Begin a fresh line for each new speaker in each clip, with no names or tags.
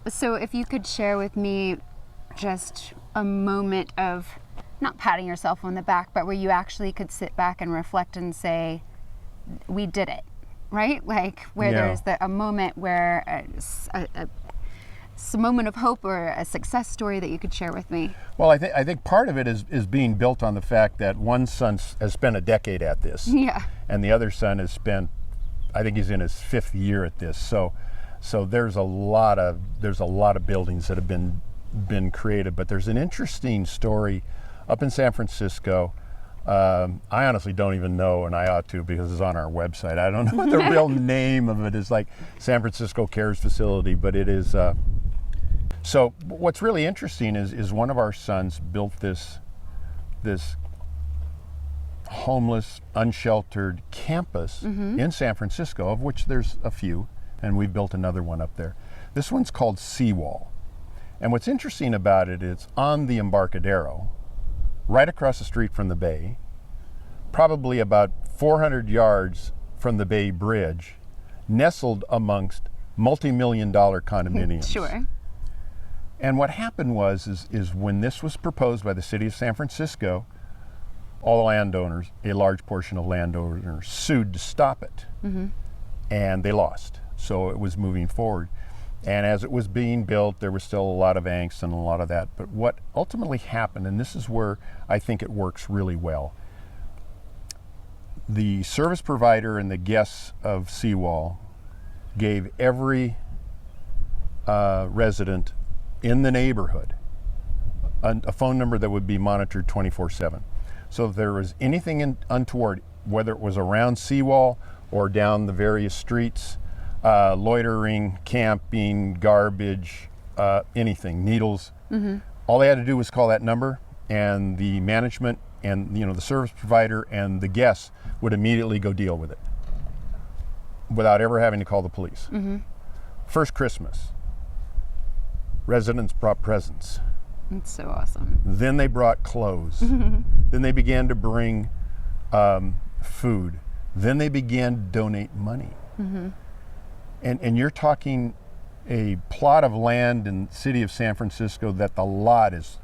So if you could share with me just a moment of not patting yourself on the back, but where you actually could sit back and reflect and say, we did it, right? Like where there's a moment where a moment of hope or a success story that you could share with me.
Well, I think part of it is being built on the fact that one son has spent a decade at this.
Yeah.
And the other son has spent, I think he's in his 5th year at this. So there's a lot of buildings that have been created, but there's an interesting story up in San Francisco. I honestly don't even know, and I ought to because it's on our website. I don't know what the real name of it is, like San Francisco Cares Facility, but it is. So what's really interesting is one of our sons built this homeless, unsheltered campus in San Francisco, of which there's a few, and we've built another one up there. This one's called Seawall. And what's interesting about it is on the Embarcadero, right across the street from the bay, probably about 400 yards from the Bay Bridge, nestled amongst multi-million-dollar condominiums.
Sure.
And what happened was when this was proposed by the city of San Francisco, all the landowners, a large portion of landowners, sued to stop it. And they lost. So it was moving forward. And as it was being built, there was still a lot of angst and a lot of that. But what ultimately happened, and this is where I think it works really well, the service provider and the guests of Seawall gave every resident in the neighborhood a phone number that would be monitored 24/7. So if there was anything untoward, whether it was around Seawall or down the various streets, loitering, camping, garbage, anything, needles. All they had to do was call that number, and the management and the service provider and the guests would immediately go deal with it without ever having to call the police. First Christmas, residents brought presents.
It's so awesome.
Then they brought clothes. Then they began to bring food. Then they began to donate money. And you're talking a plot of land in the city of San Francisco that the lot is,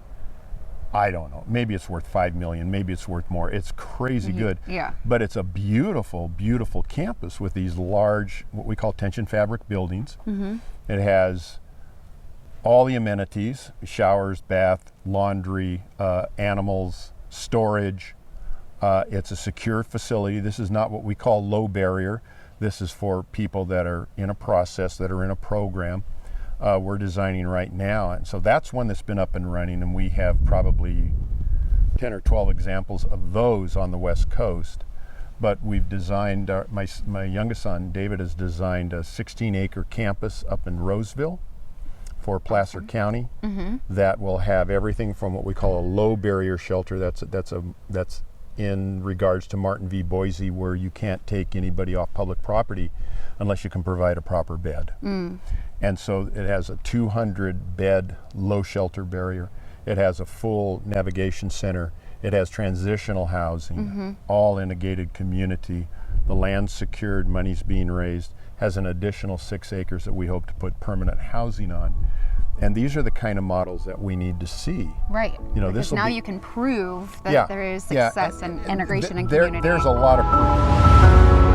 I don't know, maybe it's worth $5 million, maybe it's worth more. It's crazy good.
Yeah.
But it's a beautiful, beautiful campus with these large, what we call tension fabric buildings. It has all the amenities, showers, bath, laundry, animals, storage. It's a secure facility. This is not what we call low barrier. This is for people that are in a process, that are in a program we're designing right now. And so that's one that's been up and running, and we have probably 10 or 12 examples of those on the West Coast. But we've designed, my youngest son, David, has designed a 16-acre campus up in Roseville for Placer County that will have everything from what we call a low barrier shelter. That's in regards to Martin v. Boise, where you can't take anybody off public property unless you can provide a proper bed. And so it has a 200-bed low shelter barrier. It has a full navigation center. It has transitional housing, all in a gated community. The land's secured, money's being raised, has an additional 6 acres that we hope to put permanent housing on. And these are the kind of models that we need to see.
Right.
Because
now you can prove that there is success and integration and community.
There's a lot of proof.